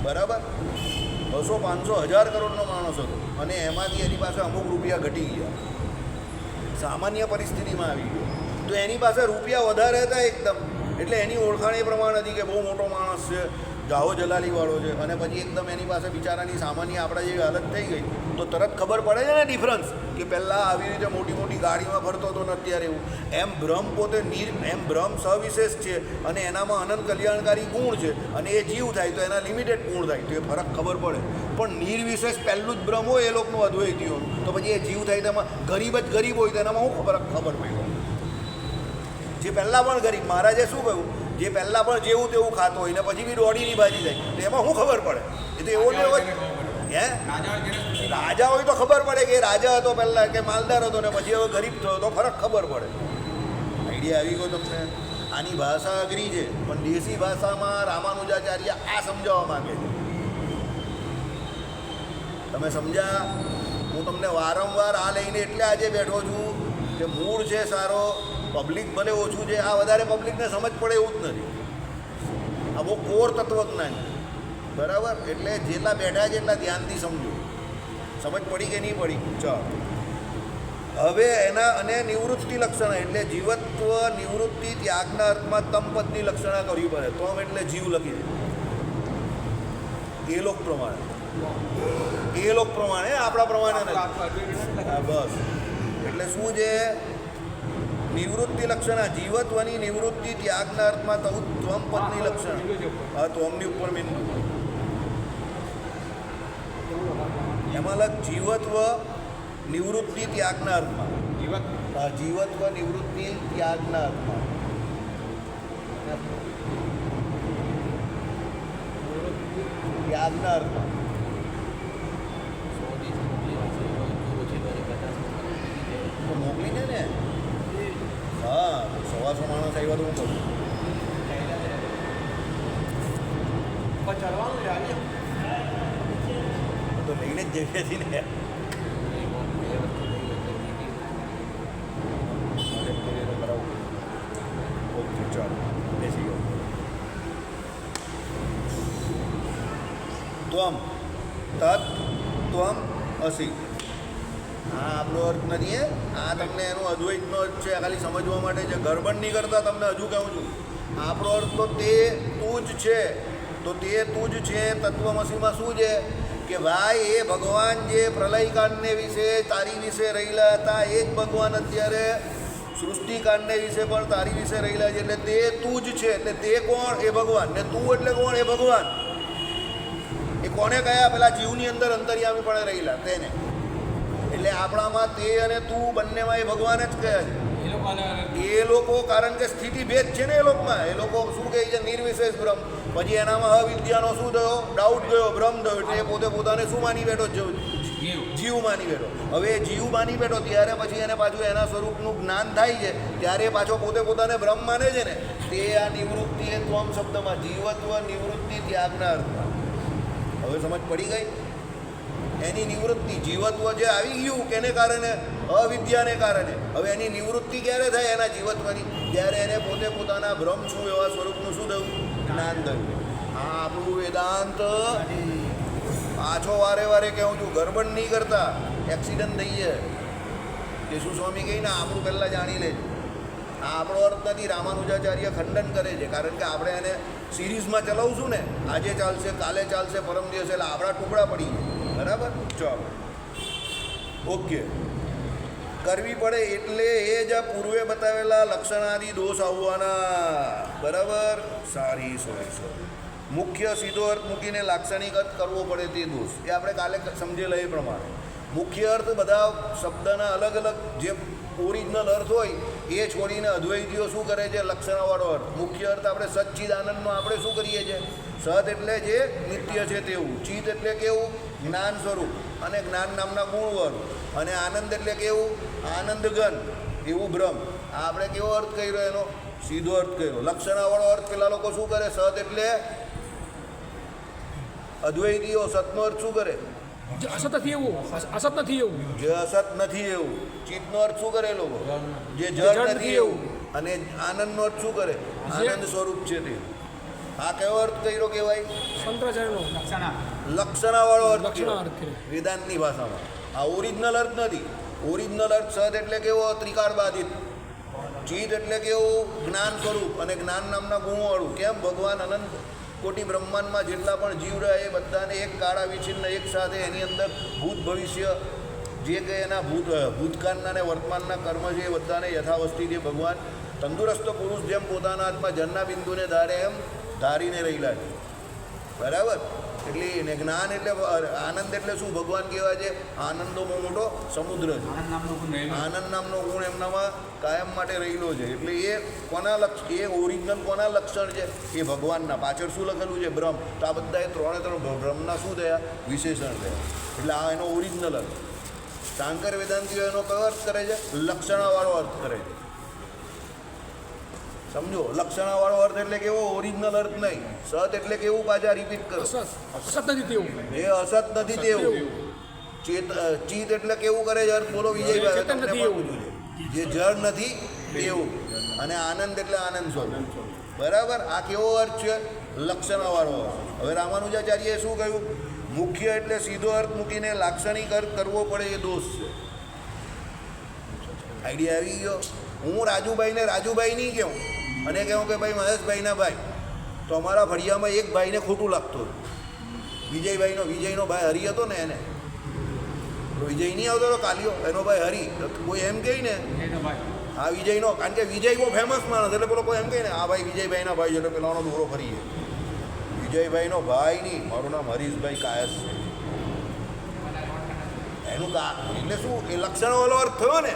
બરાબર 200 500 1000 કરોડનો માણસ હતો અને એમાંથી એની પાસે અમુક રૂપિયા ઘટી ગયા સામાન્ય પરિસ્થિતિમાં આવી ગયો તો એની પાસે રૂપિયા વધારે હતા એકદમ એટલે એની ઓળખાણ એ પ્રમાણે હતી કે બહુ મોટો માણસ છે જાહો જલાલીવાળો છે. અને પછી એકદમ એની પાસે બિચારાની સામાન્ય આપણા જેવી હાલત થઈ ગઈ તો તરત ખબર પડે છે ને ડિફરન્સ કે પહેલાં આવી રીતે મોટી મોટી ગાડીમાં ફરતો હતો ને અત્યારે એવું. એમ બ્રહ્મ પોતે એમ બ્રહ્મ સવિશેષ છે અને એનામાં અનંત કલ્યાણકારી ગુણ છે અને એ જીવ થાય તો એના લિમિટેડ ગુણ થાય તો એ ફરક ખબર પડે. પણ નિર્વિશેષ પહેલું જ બ્રહ્મ હોય એ લોકોનું અદ્વૈતીઓનું તો પછી એ જીવ થાય તેમાં ગરીબ જ ગરીબ હોય તો એનામાં શું ખબર પડી? જે પહેલાં પણ ગરીબ મહારાજે શું કહ્યું જે પહેલાં પણ જેવું તેવું ખાતો હોય ને પછી બી દોડીની ભાજી જાય તો એમાં શું ખબર પડે? એ તો એવો ને એવો હે રાજા હોય તો ખબર પડે કે રાજા હતો પહેલાં કે માલદાર હતો ને પછી હવે ગરીબ થયો તો ફરક ખબર પડે. આઈડિયા આવી ગયો તમને? આની ભાષા અઘરી છે પણ દેશી ભાષામાં રામાનુજાચાર્ય આ સમજાવવા માંગે છે. તમે સમજ્યા? હું તમને વારંવાર આ લઈને એટલે આજે બેઠો છું કે મૂળ છે સારો પબ્લિક ભલે ઓછું છે આ વધારે પબ્લિકને સમજ પડે એવું જ નથી. આ બહુ કોર તત્વજ્ઞાન બરાબર એટલે જેટલા બેઠા છે એટલા ધ્યાનથી સમજો. સમજ પડી કે નહીં પડી? ચાલો હવે એના અને નિવૃત્તિ લક્ષણા એટલે જીવત્વ નિવૃત્તિ ત્યાગના અર્થમાં તમ પદની લક્ષણા કરવી પડે. તમ એટલે જીવ લખી દે એ લોક પ્રમાણે આપણા પ્રમાણે નથી. હા બસ એટલે શું છે નિવૃત્તિ લક્ષણા જીવત્વની નિવૃત્તિ ત્યાગના અર્થમાં ત્વમ પદની લક્ષણ. હા ત્વમની ઉપર બિંદુ એમાં લખ જીવત્વ નિવૃત્તિ ત્યાગના અર્થમાં. હા જીવત્વ નિવૃત્તિ ત્યાગના અર્થમાં. ત્યાગના અર્થમાં મોકલી દે ને. હા 125 માણસ આવ્યા તો હું કરું તો લઈને જ જઈએ ને. ઓકે ચાલો બેસી ગયો. ત્વમ તત ત્વમ અસી આ આપણો અર્થ નથી. આ તમને એનો અદ્વૈતનો અર્થ છે, ખાલી સમજવા માટે છે. ગરબડ નહીં કરતા તમને હજુ કહું છું. આપણો અર્થ તો તે તું જ છે. તો તે તું જ છે તત્વમસીમાં શું છે કે ભાઈ એ ભગવાન જે પ્રલયકાંડને વિશે તારી વિશે રહેલા હતા એ જ ભગવાન અત્યારે સૃષ્ટિકાંડને વિશે પણ તારી વિશે રહેલા છે. એટલે તે તું જ છે. એટલે તે કોણ? એ ભગવાન. ને તું એટલે કોણ? એ ભગવાન. એ કોને કયા? પેલા જીવની અંદર અંતર્યામી પણ રહેલા તેને. એટલે આપણામાં તે અને તું બંનેમાં એ ભગવાન જ કયા છે. એ લોકો કારણ કે સ્થિતિ ભેદ છે ને એ લોકોમાં. એ લોકો શું કહે છે? નિર્વિશેષ બ્રહ્મ. પછી એનામાં અવિદ્યાનો શું થયો? ડાઉટ ગયો, ભ્રમ થયો. એટલે એ પોતે પોતાને શું માની બેઠો? જીવ માની બેઠો. હવે એ જીવ માની બેઠો ત્યારે પછી એને પાછું એના સ્વરૂપનું જ્ઞાન થાય છે ત્યારે પાછો પોતે પોતાને બ્રહ્મ માને છે ને. તે આ નિવૃત્તિ એ ત્વમ શબ્દમાં જીવત્વ નિવૃત્તિ ત્યાગના અર્થમાં. હવે સમજ પડી ગઈ? એની નિવૃત્તિ જીવત્વ જે આવી ગયું કેને કારણે? અવિદ્યાને કારણે. હવે એની નિવૃત્તિ ક્યારે થાય એના જીવત્વની? ત્યારે એને પોતે પોતાના બ્રહ્મ છું એવા સ્વરૂપનું શું થયું? જ્ઞાન થયું. આ આપણું વેદાંત પાછો વારે વારે કહું છું, ગરબડ નહીં કરતા. એક્સિડન્ટ થઈ જાય કે શું સ્વામી કહીને આપણું પહેલાં જાણી લે. આ આપણો અર્થ નથી. રામાનુજાચાર્ય ખંડન કરે છે કારણ કે આપણે એને સિરીઝમાં ચલાવશું ને. આજે ચાલશે, કાલે ચાલશે, પરમ દિવસે, એટલે આપણા ટુકડા પડી જાય. બરાબર? ચાલો ઓકે. કરવી પડે એટલે એ જ પૂર્વે બતાવેલા લક્ષણાદિ દોષ આવવાના. બરાબર? સારી સોય. મુખ્ય સીધો અર્થ મૂકીને લાક્ષણિક અર્થ કરવો પડે તે દોષ. એ આપણે કાલે સમજેલા એ પ્રમાણે. મુખ્ય અર્થ બધા શબ્દના અલગ અલગ જે ઓરિજિનલ અર્થ હોય એ છોડીને અદ્વૈતીઓ શું કરે છે? લક્ષણવાળો અર્થ. મુખ્ય અર્થ આપણે સચ્ચિદાનંદનો આપણે શું કરીએ છીએ? સત એટલે જે નિત્ય છે તેવું, ચિત એટલે કેવું? જ્ઞાન સ્વરૂપ અને જ્ઞાન નામના ગુણવાળું, અને આનંદ એટલે કેવું? આનંદગન એવું બ્રહ્મ. આ આપણે કેવો અર્થ કર્યો? એનો સીધો અર્થ કર્યો. લક્ષણાવાળો અર્થ પેલા લોકો શું કરે? સત એટલે અદ્વૈતીઓ સતનો અર્થ શું કરે? જે અસત નથી એવું, અસત નથી એવું, જે અસત નથી એવું. ચિત્તનો અર્થ શું કરે લોકો? જે જળ નથી એવું. અને આનંદનો અર્થ શું કરે? આનંદ સ્વરૂપ છે તે. આ કયો અર્થ કર્યો કહેવાય? શંકરાચાર્યનો લક્ષણાવાળો અર્થ લક્ષણા કર્યો અર્થ કર્યો. વેદાંતની ભાષામાં. આ ઓરિજિનલ અર્થ નથી. ઓરિજિનલ અર્થ સત એટલે કેવો? ત્રિકાર બાધિત. ચિત્ત એટલે કેવું? જ્ઞાન સ્વરૂપ અને જ્ઞાન નામના ગુણવાળું. કેમ? ભગવાન અનંત કોટી બ્રહ્માંડમાં જેટલા પણ જીવ રહ્યા એ બધાને એક કાળા વિછિન્ન એક સાથે એની અંદર ભૂત ભવિષ્ય જે કંઈ એના ભૂતકાળના અને વર્તમાનના કર્મ છે એ બધાને યથાવસ્થિથી ભગવાન તંદુરસ્ત પુરુષ જેમ પોતાના હાથમાં જળના બિંદુને ધારે એમ ધારીને રહેલા છે. બરાબર? એટલે ને જ્ઞાન એટલે આનંદ એટલે શું? ભગવાન કહેવાય છે આનંદનો બહુ મોટો સમુદ્ર છે. આનંદ નામનો ગુણ એમનામાં કાયમ માટે રહેલો છે. એટલે એ કોના એ ઓરિજિનલ કોના લક્ષણ છે? એ ભગવાનના. પાછળ શું લખેલું છે? બ્રહ્મ. તો આ બધા એ ત્રણ બ્રહ્મના શું થયા? વિશેષણ થયા. એટલે આ એનો ઓરિજિનલ અર્થ. શાંકર વેદાંતિઓ એનો કયો અર્થ કરે છે? લક્ષણાવાળો અર્થ કરે છે. સમજો? લક્ષણાવાળો અર્થ એટલે કેવો? ઓરિજિનલ અર્થ નહીં. સત એટલે કેવું? પાછા રિપીટ કરો. અસત નથી તેવું, એ અસત નથી તેવું. ચિત એટલે કેવું કરે છે? અર્થ બોલો વિજયભાઈ. તમને પણ પૂછ્યું છે. જે જળ નથી તેવું. અને આનંદ એટલે આનંદ સ્વરૂપ. બરાબર? આ કેવો અર્થ છે? લક્ષણાવાળો અર્થ. હવે રામાનુજાચાર્યએ શું કહ્યું? મુખ્ય એટલે સીધો અર્થ મૂકીને લાક્ષણિક અર્થ કરવો પડે એ દોષ છે. આઈડિયા આવી ગયો. હું રાજુભાઈને રાજુભાઈ નહીં કહું અને કહું કે ભાઈ મહેશભાઈના ભાઈ, તો અમારા ફળિયામાં એક ભાઈને ખોટું લાગતું હતું. વિજયનો ભાઈ હરી હતો ને એને, વિજય નહીં આવતો હતો કાલિયો, એનો ભાઈ હરી. કોઈ એમ કહે ને હા વિજયનો, કારણ કે વિજય બહુ ફેમસ માણસ, એટલે પેલો કોઈ એમ કહે ને આ ભાઈ વિજયભાઈના ભાઈ છે, એટલે પેલાનો દોરો ફરીએ. વિજયભાઈનો ભાઈ નહીં, મારું નામ હરીશભાઈ કાયસ છે. એનું એટલે શું એ લક્ષણવાળો અર્થ થયો ને.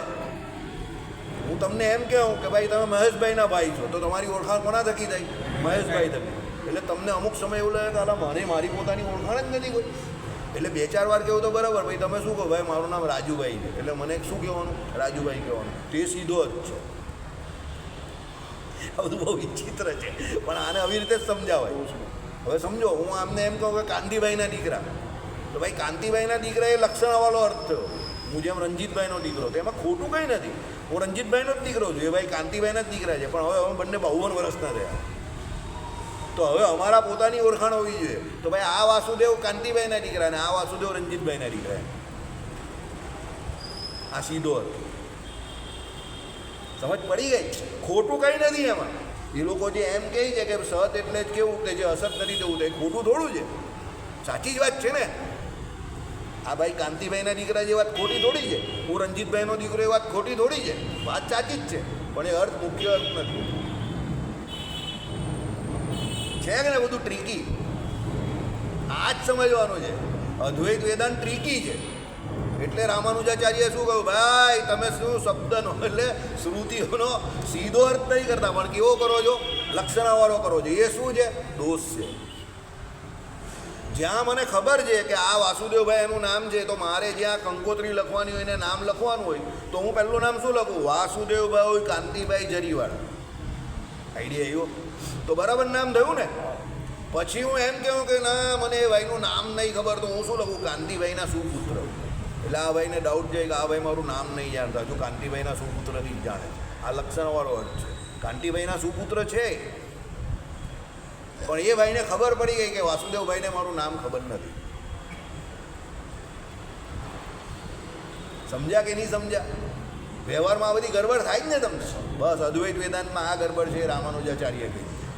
હું તમને એમ કહું કે ભાઈ તમે મહેશભાઈના ભાઈ છો, તો તમારી ઓળખાણ કોના થકી થાય? મહેશભાઈ થકી. એટલે તમને અમુક સમય એવું લાગે કે મને મારી પોતાની ઓળખાણ જ નથી કોઈ. એટલે 2-4 વાર કહેવું તો બરાબર, ભાઈ તમે શું કહો? ભાઈ મારું નામ રાજુભાઈ છે, એટલે મને શું કહેવાનું? રાજુભાઈ કહેવાનું. તે સીધો જ છે. આ બધું બહુ વિચિત્ર છે, પણ આને આવી રીતે જ સમજાવાય. હવે સમજો, હું આમને એમ કહું કે કાંતિભાઈના દીકરા, તો ભાઈ કાંતિભાઈના દીકરા એ લક્ષણવાળો અર્થ થયો. હું જેમ રંજીતભાઈનો દીકરો, તો એમાં ખોટું કંઈ નથી. હું રંજીતભાઈનો જ દીકરો છું, એ ભાઈ કાંતિભાઈના જ દીકરા છે. પણ હવે અમે બંને 52 વર્ષના થયા, તો હવે અમારા પોતાની ઓળખાણ હોવી જોઈએ. તો ભાઈ આ વાસુદેવ કાંતિભાઈના દીકરા અને આ વાસુદેવ રંજીતભાઈના દીકરા. આ સીધો અર્થ. સમજ પડી ગઈ? ખોટું કંઈ નથી એમાં. એ લોકો જે એમ કહે છે કે સત એટલે જ કેવું કે જે અસત નથી દેવું, તો એ ખોટું થોડું છે. સાચી જ વાત છે ને. આ ભાઈ કાંતિભાઈના દીકરા જે વાત ખોટી થોડી છે, હું રંજીતભાઈનો દીકરો એ વાત ખોટી થોડી છે. વાત સાચી જ છે, પણ એ અર્થ મુખ્ય અર્થ નથી. છે કે ને બધું ટ્રીકી. આ જ સમજવાનું છે. અદ્વૈત વેદાંત ટ્રીકી છે. એટલે રામાનુજાચાર્ય શું કહ્યું? ભાઈ તમે શું શબ્દનો એટલે શ્રુતિઓનો સીધો અર્થ નહીં કરતા, પણ કેવો કરો છો? લક્ષણાવાળો કરો છો. એ શું છે? દોષ છે. જ્યાં મને ખબર છે કે આ વાસુદેવભાઈ એનું નામ છે, તો મારે જ્યાં કંકોત્રી લખવાની હોય ને નામ લખવાનું હોય, તો હું પહેલું નામ શું લખું? વાસુદેવભાઈ કાંતિભાઈ જરીવાળા. આઈડિયા આવ્યો? તો બરાબર નામ થયું ને. પછી હું એમ કહું કે ના મને એ ભાઈનું નામ નહીં ખબર, તો હું શું લખું? કાંતિભાઈના સુપુત્ર. એટલે આ ભાઈને ડાઉટ છે કે આ ભાઈ મારું નામ નહીં જાણતા, જો કાંતિભાઈના સુપુત્રથી જ જાણે. આ લક્ષણવાળો અર્થ છે. કાંતિભાઈના સુપુત્ર છે, પણ એ ભાઈને ખબર પડી ગઈ કે વાસુદેવભાઈને મારું નામ ખબર નથી. સમજ્યા કે નહીં સમજ્યા? વ્યવહારમાં આ બધી ગડબડ થાય જ ને તમને. બસ અદ્વૈત વેદાંતમાં આ ગડબડ છે. રામાનુજાચાર્ય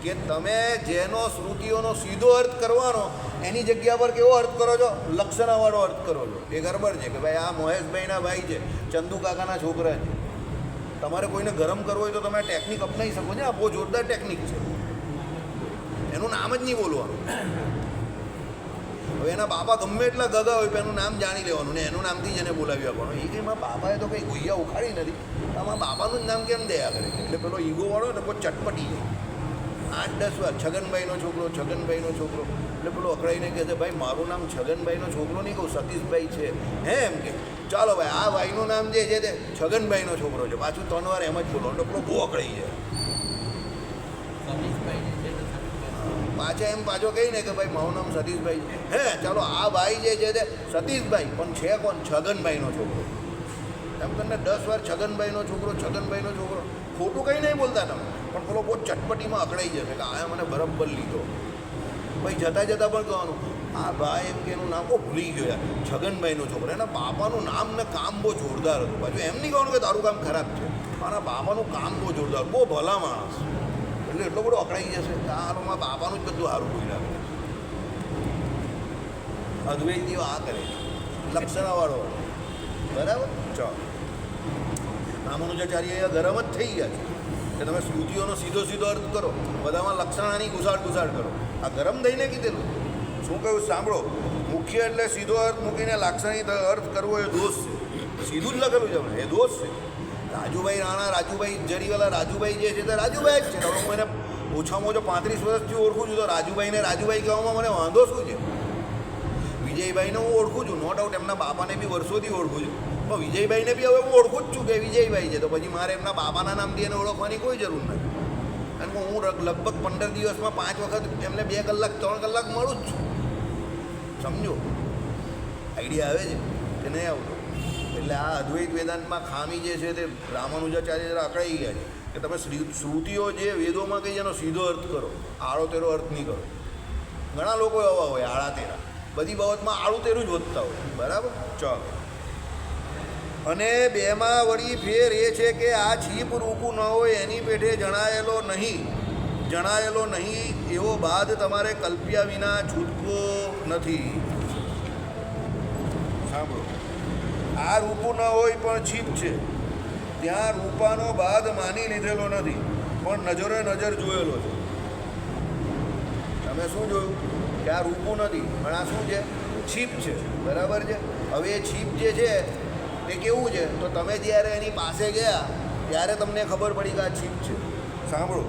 કે તમે જેનો શ્રુતિઓનો સીધો અર્થ કરવાનો, એની જગ્યા પર કેવો અર્થ કરો છો? લક્ષણાવાળો અર્થ કરો છો. એ ગડબડ છે. કે ભાઈ આ મહેશભાઈના ભાઈ છે, ચંદુ કાકાના છોકરા છે. તમારે કોઈને ગરમ કરવો હોય તો તમે ટેકનિક અપનાવી શકો છો. આ બહુ જોરદાર ટેકનિક છે. એનું નામ જ નહીં બોલવાનું. હવે એના બાપા ગમે એટલા ગગા હોય, એનું નામ જાણી લેવાનું ને એનું નામથી જ એને બોલાવી આપવાનું. એ કંઈ મારા બાપાએ તો કંઈ ગોયા ઉખાડી નથી, આમાં બાપાનું જ નામ કેમ દયા કરે? એટલે પેલો ઈગોવાળો ને કોઈ ચટપટી જાય. 8-10 વાર છગનભાઈનો છોકરો, છગનભાઈનો છોકરો. એટલે પેલો અકળાઈને કહે છે ભાઈ મારું નામ છગનભાઈનો છોકરો નહીં કહું, સતીશભાઈ છે. હે એમ કે ચાલો ભાઈ આ ભાઈનું નામ જે છે તે છગનભાઈનો છોકરો છે. પાછું 3 વાર એમ જ બોલો એટલે પેલો બહુ અકળાઈ જાય. પાછા એમ પાછો કહીને કે ભાઈ મારું નામ સતીશભાઈ છે. હે ચાલો આ ભાઈ જે છે તે સતીશભાઈ, પણ છે કોણ? છગનભાઈનો છોકરો. એમ તમને 10 વાર છગનભાઈનો છોકરો, છગનભાઈનો છોકરો. ખોટું કંઈ નહીં બોલતા તમે, પણ પેલો બહુ ચટપટીમાં અકળાઈ જશે કે આ મને બરાબર લીધો. ભાઈ જતાં જતાં પણ કહેવાનું આ ભાઈ એમ કે એનું નામ ભૂલી ગયો યાર, છગનભાઈનો છોકરો. એના બાપાનું નામ ને કામ બહુ જોરદાર હતું. પાછું એમ નહીં કહેવાનું કે તારું કામ ખરાબ છે, મારા બાપાનું કામ બહુ જોરદાર, બહુ ભલા માણસ. એટલે એટલો બધો અકળાઈ જશે કે આ મારા બાપાનું જ બધું સારું બોલી રાખે. અદ્વૈતીઓ આ કરે, લક્ષણાવાળો. બરાબર? ચાલો રામાનુજાચાર્ય ગરમ જ થઈ ગયા છે કે તમે શ્રુતિઓનો સીધો સીધો અર્થ કરો, બધામાં લક્ષણાની ઘુસાડ કરો. આ ગરમ થઈને કીધેલું. શું કહ્યું સાંભળો? મુખ્ય એટલે સીધો અર્થ મૂકીને લાક્ષણિક અર્થ કરવો એ દોષ છે. સીધું જ લખેલું છે આપણે, એ દોષ છે. રાજુભાઈ રાણા, રાજુભાઈ જરીવાલા, રાજુભાઈ જે છે તે રાજુભાઈ જ છે. હવે હું એને ઓછામાં ઓછો 35 વર્ષથી ઓળખું છું, તો રાજુભાઈને રાજુભાઈ કહેવામાં મને વાંધો શું છે? વિજયભાઈને હું ઓળખું છું, નો ડાઉટ. એમના બાપાને બી વર્ષોથી ઓળખું છું, પણ વિજયભાઈને બી હવે હું ઓળખું જ છું કે વિજયભાઈ છે. તો પછી મારે એમના બાપાના નામથી એને ઓળખવાની કોઈ જરૂર નથી. કારણ કે હું લગભગ 15 દિવસમાં 5 વખત એમને 2 કલાક 3 કલાક મળું જ છું. સમજો? આઈડિયા આવે છે કે નહીં આવતો? એટલે આ અદ્વૈત વેદાંતમાં ખામી જે છે તે રામાનુજાચાર્ય જરા અકળાઈ ગયા છે કે તમે શ્રુતિઓ જે વેદોમાં કહી એનો સીધો અર્થ કરો, આળો તેરો અર્થ નહીં કરો. ઘણા લોકો એવા હોય આળા તેરા, બધી બાબતમાં આળું તેરું જ વધતા હોય. બરાબર? ચાલો અને બેમાં વળી ફેર એ છે કે આ છીપ રૂપું ન હોય એની પેઠે જણાયેલો નહીં એવો બાદ તમારે કલ્પ્યા વિના છૂટકો નથી. સાંભળો, આ રૂપું ન હોય પણ છીપ છે, ત્યાં રૂપાનો બાદ માની લીધેલો નથી પણ નજરે નજર જોયેલો છે. તમે શું જોયું કે આ રૂપું નથી પણ આ શું છે? છીપ છે. બરાબર છે. હવે એ છીપ જે છે તે કેવું છે? તો તમે જ્યારે એની પાસે ગયા ત્યારે તમને ખબર પડી કે આ છીપ છે. સાંભળો,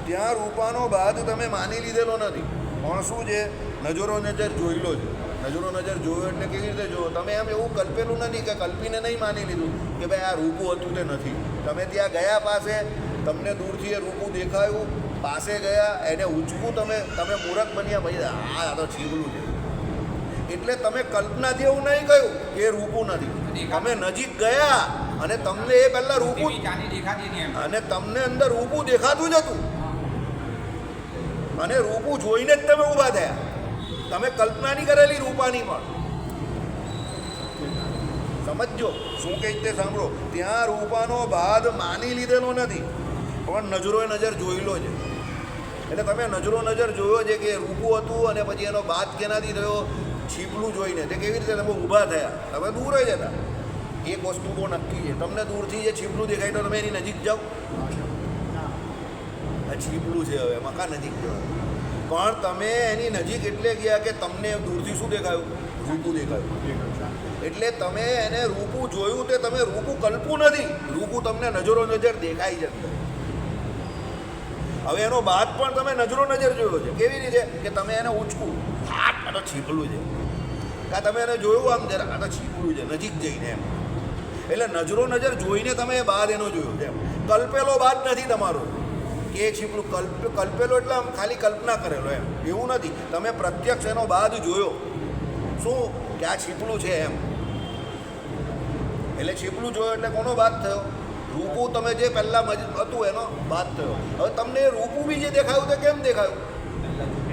ત્યાં રૂપાનો બાદ તમે માની લીધેલો નથી પણ શું છે? નજરો નજર જોયેલો છે. નજરો નજર જોયો એટલે કેવી રીતે જોયો? તમે એમ એવું કલ્પેલું નથી કે કલ્પીને નહીં માની લીધું કે ભાઈ આ રૂપું હતું તે નથી. તમે ત્યાં ગયા પાસે, તમને દૂરથી એ રૂપું દેખાયું, પાસે ગયા, એને ઉંચકું, તમે મૂરખ બન્યા, ભાઈ આ તો છીપલું છે. એટલે તમે કલ્પનાથી એવું નહીં કહ્યું કે એ રૂપું નથી. તમે નજીક ગયા અને તમને એ પહેલાં રૂપું, અને તમને અંદર રૂપું દેખાતું જ હતું અને રૂપું જોઈને જ તમે ઊભા થયા. તમે કલ્પના નહીં કરેલી રૂપાની પણ. સમજો શું કહે તે સાંભળો. ત્યાં રૂપાનો બાદ માની લીધેલો નથી પણ નજરોએ નજર જોયેલો છે. એટલે તમે નજરો નજર જોયો છે કે રૂપું હતું અને પછી એનો બાદ કેનાથી થયો? છીપલું જોઈને. તે કેવી રીતે? તમે ઊભા થયા, તમે દૂર જ હતા. એક વસ્તુ બહુ નક્કી છે, તમને દૂરથી જે છીપલું દેખાય તો તમે એની નજીક જાઓ. આ છીપલું છે, હવે મકા નજીક જાઓ. પણ તમે એની નજીક એટલે ગયા કે તમને દૂરથી શું દેખાયું? રૂપું દેખાયું. એટલે તમે એને રૂપું જોયું તે તમે રૂપું કલ્પું નથી. રૂપું તમને નજરો નજર દેખાઈ જશે. હવે એનો બાદ પણ તમે નજરો નજર જોયો છે. કેવી રીતે? કે તમે એને ઉંચકું, આ તો છીપલું છે, કાં તમે એને જોયું આમ જરા, આ તો છીપલું છે, નજીક જઈને એમ. એટલે નજરો નજર જોઈને તમે બાદ એનો જોયો છે. કલ્પેલો બાદ નથી તમારો કે એ છીપલું કલ્પેલો એટલે આમ ખાલી કલ્પના કરેલો એમ, એવું નથી. તમે પ્રત્યક્ષ એનો બાદ જોયો. શું? કે આ છીપલું છે એમ. એટલે છીપલું જોયો એટલે કોનો બાદ થયો? રૂપું તમે જે પહેલાં હતું એનો બાદ થયો. હવે તમને એ રૂપું બી જે દેખાયું તે કેમ દેખાયું?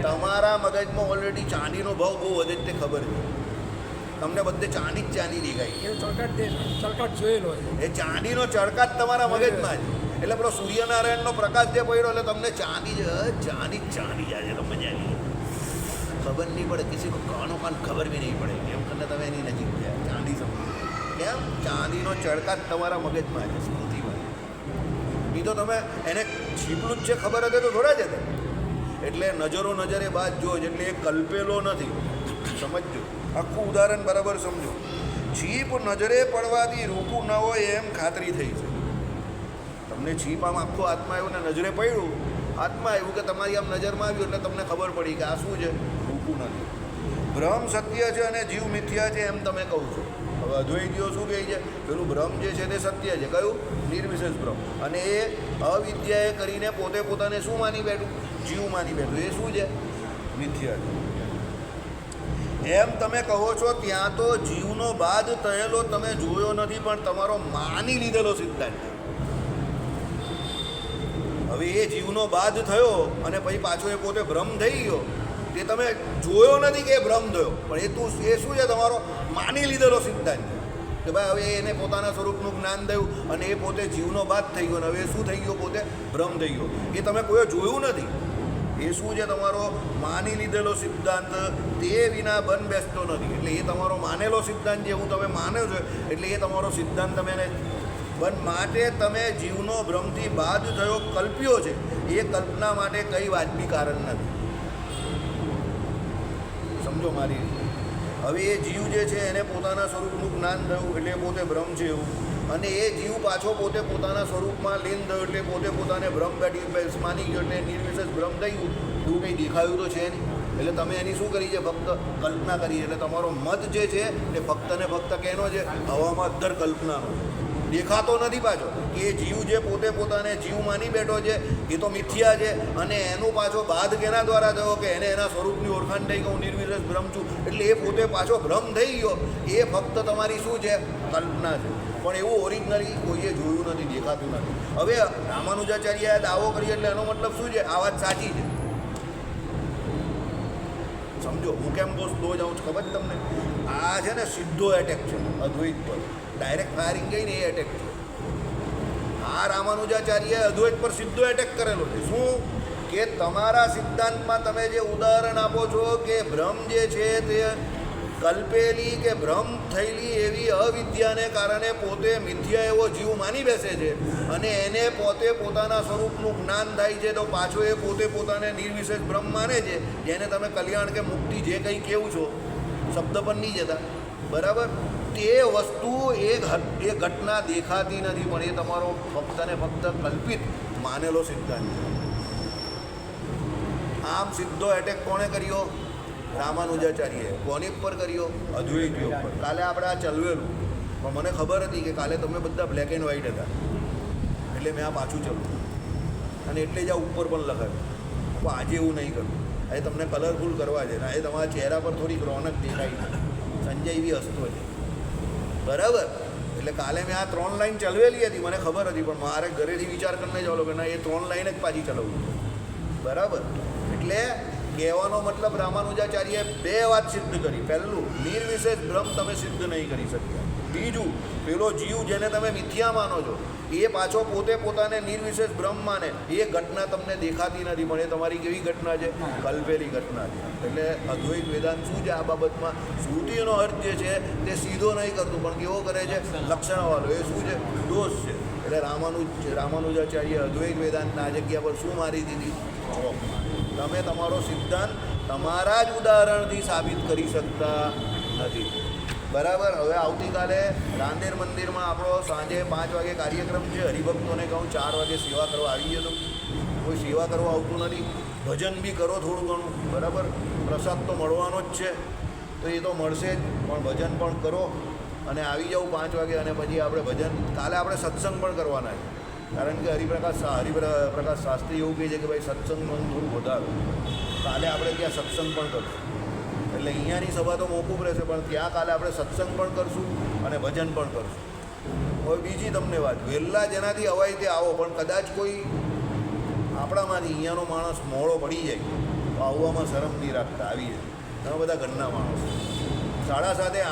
તમારા મગજમાં ઓલરેડી ચાંદીનો ભાવ બહુ વધે તે ખબર છે. તમને બધે ચાંદી જ ચાંદી દેખાય. એનો ચળકાટ જોયેલો છે. એ ચાંદીનો ચળકાટ તમારા મગજમાં જ. એટલે પેલો સૂર્યનારાયણનો પ્રકાશ જે પડ્યો એટલે તમને ચાંદી ચાંદી જાય છે. તમે જાણી ખબર નહીં પડે, કિસી કો કાનો કાન ખબર બી નહીં પડે. એમ કરીને તમે એની નજીક ગયા, ચાંદી સમજો. કેમ? ચાંદીનો ચળકાટ તમારા મગજમાં છે, સ્મૃતિમાં. નહીં તો તમે એને છીપલું જ છે ખબર હતી તો થોડા જ હતા. એટલે નજરો નજરે બાદ જો, એટલે એ કલ્પેલો નથી. સમજો, આખું ઉદાહરણ બરાબર સમજો. છીપ નજરે પડવાથી રૂપું ન હોય એમ ખાતરી થઈ છે. તમને છીપ આમ આખો હાથમાં આવ્યું ને નજરે પડ્યું, હાથમાં આવ્યું કે તમારી આમ નજરમાં આવ્યું એટલે તમને ખબર પડી કે આ શું છે? રૂપું નથી. ભ્રમ સત્ય છે અને જીવ મિથ્યા છે એમ તમે કહો છો. હવે અદ્વૈતીઓ શું કહે છે? પેલું ભ્રમ જે છે તે સત્ય છે. કયું? નિર્વિશેષ ભ્રમ. અને એ અવિદ્યાએ કરીને પોતે પોતાને શું માની બેઠું? જીવ માની બેઠું. એ શું છે? મિથ્યા છે એમ તમે કહો છો. ત્યાં તો જીવનો બાદ થયેલો તમે જોયો નથી પણ તમારો માની લીધેલો સિદ્ધાંત છે. હવે એ જીવનો બાદ થયો અને પછી પાછો એ પોતે ભ્રમ થઈ ગયો, તે તમે જોયો નથી કે એ ભ્રમ થયો, પણ એ શું છે? તમારો માની લીધેલો સિદ્ધાંત છે કે ભાઈ હવે એને પોતાના સ્વરૂપનું જ્ઞાન થયું અને એ પોતે જીવનો બાદ થઈ ગયો અને હવે શું થઈ ગયો? પોતે ભ્રમ થઈ ગયો. એ તમે કોઈ જોયું નથી. એ શું છે? તમારો માની લીધેલો સિદ્ધાંત. તે વિના બન બેસતો નથી. એટલે એ તમારો માનેલો સિદ્ધાંત જે હું તમે માન્યો છો એટલે એ તમારો સિદ્ધાંત તમે એને બન માટે તમે જીવનો ભ્રમથી બાદ થયો કલ્પ્યો છે. એ કલ્પના માટે કંઈ વાજબી કારણ નથી. સમજો મારી રીતે. હવે એ જીવ જે છે એને પોતાના સ્વરૂપનું જ્ઞાન થયું એટલે પોતે ભ્રમ છે એવું, અને એ જીવ પાછો પોતે પોતાના સ્વરૂપમાં લીન થયો એટલે પોતે પોતાને ભ્રમ માની ગયો એટલે નિર્વિશેષ ભ્રમ થઈ ગયું. એવું કંઈ દેખાયું તો છે નહીં. એટલે તમે એની શું કરી છે? ફક્ત કલ્પના કરી. એટલે તમારો મત જે છે એ ફક્ત ને ફક્ત કેનો છે? હવામાં અદ્ધર કલ્પનાનો. દેખાતો નથી પાછો. એ જીવ જે પોતે પોતાને જીવ માની બેઠો છે એ તો મિથ્યા છે, અને એનું પાછો બાદ કેના દ્વારા થયો? કે એને એના સ્વરૂપની ઓળખાણ થઈ ગયું, નિર્વિશેષ ભ્રમ છું. એટલે એ પોતે પાછો ભ્રમ થઈ ગયો. એ ફક્ત તમારી શું છે? કલ્પના છે. પણ એવું ઓરિજિનલી કોઈએ જોયું નથી, દેખાતું નથી. હવે રામાનુજાચાર્યએ દાવો કર્યો એટલે એનો મતલબ શું છે? આ વાત સાચી છે. સમજો હું કેમ બહુ સ્લો જાઉં છું ખબર તમને? આ છે ને સીધો એટેક છે અદ્વૈત પર. ડાયરેક્ટ ફાયરિંગ ગઈ ને એ એટેક છે. આ રામાનુજાચાર્યએ અદ્વૈત પર સીધો એટેક કરેલો છે. શું કે તમારા સિદ્ધાંતમાં તમે જે ઉદાહરણ આપો છો કે ભ્રમ જે છે તે કલ્પેલી કે ભ્રમ થયેલી એવી અવિદ્યાને કારણે પોતે મિથ્યા એવો જીવ માની બેસે છે અને એને પોતે પોતાના સ્વરૂપનું જ્ઞાન થાય છે, તો પાછો એ પોતે પોતાને નિર્વિશેષ બ્રહ્મ માને છે, જેને તમે કલ્યાણ કે મુક્તિ જે કંઈ કહેવું છો શબ્દ પણ નહીં જતા, બરાબર. તે વસ્તુ એ ઘટના દેખાતી નથી, પણ એ તમારો ફક્ત ને ફક્ત કલ્પિત માનેલો સિદ્ધાંત છે. આમ સીધો એટેક કોણે કર્યો? રામાનુજાચાર્યએ. કોની પર કર્યો? અદ્વૈતીઓ પર. કાલે આપણે આ ચલવેલું, પણ મને ખબર હતી કે કાલે તમે બધા બ્લેક એન્ડ વ્હાઇટ હતા, એટલે મેં આ પાછું ચલવું અને એટલે જ આ ઉપર પણ લખાયું. તો આજે એવું નહીં કરું, આજે તમને કલરફુલ કરવા છે ને આજે તમારા ચહેરા પર થોડીક રોનક દેખાય છે, સંજય એવી હસતો છે, બરાબર. એટલે કાલે મેં આ 3 લાઈન ચલવેલી હતી, મને ખબર હતી, પણ મારે ઘરેથી વિચાર કરીને ચાલો કે ના, એ 3 લાઈન જ પાછી ચલાવવું, બરાબર. એટલે કહેવાનો મતલબ રામાનુજાચાર્યએ 2 વાત સિદ્ધ કરી. પહેલું, નિર્વિશેષ બ્રહ્મ તમે સિદ્ધ નહીં કરી શક્યા. બીજું, પેલો જીવ જેને તમે મિથ્યા માનો છો એ પાછો પોતે પોતાને નિર્વિશેષ બ્રહ્મ માને, એ ઘટના તમને દેખાતી નથી, પણ એ તમારી કેવી ઘટના છે? કલ્પેલી ઘટના છે. એટલે અદ્વૈત વેદાંત શું છે આ બાબતમાં? શ્રુતિનો અર્થ જે છે તે સીધો નહીં કરતું, પણ કેવો કરે છે? લક્ષણવાળો. એ શું છે? દોષ છે. એટલે રામાનુજાચાર્ય અદ્વૈત વેદાંતના આ જગ્યા પર શું મારી દીધી? ચોક. તમે તમારો સિદ્ધાંત તમારા જ ઉદાહરણથી સાબિત કરી શકતા નથી, બરાબર. હવે આવતીકાલે રાંદેર મંદિરમાં આપણો સાંજે 5 વાગે કાર્યક્રમ છે. હરિભક્તોને કહું 4 વાગે સેવા કરવા આવી જજો. કોઈ સેવા કરવા આવતું નથી, ભજન બી કરો થોડું ઘણું, બરાબર. પ્રસાદ તો મળવાનો જ છે, તો એ તો મળશે જ, પણ ભજન પણ કરો અને આવી જાઉં 5 વાગે. અને પછી આપણે ભજન, કાલે આપણે સત્સંગ પણ કરવાના છે, કારણ કે હરિપ્રકાશ શાસ્ત્રી એવું કહે છે કે ભાઈ સત્સંગનું થોડું વધારો. કાલે આપણે ત્યાં સત્સંગ પણ કરશું. એટલે અહીંયાની સભા તો મોકૂફ રહેશે, પણ ત્યાં કાલે આપણે સત્સંગ પણ કરશું અને ભજન પણ કરશું. હવે બીજી તમને વાત, વહેલા જેનાથી અવાય તે આવો, પણ કદાચ કોઈ આપણામાંથી અહીંયાનો માણસ મોડો પડી જાય તો આવવામાં શરમ નહીં રાખતા, આવી જાય. ઘણા બધા ઘરના માણસ 7:30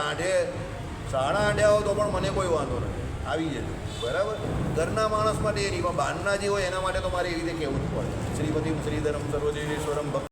8:30 આવો તો પણ મને કોઈ વાંધો નથી, આવી જજો, બરાબર. ઘરના માણસ માટે એ નહીં, પણ બહારના જે હોય એના માટે તો મારે એવી રીતે કહેવું જ પડે. શ્રીપતિમ શ્રીધરમ સર્વદેવેશ્વરમ ભક્ત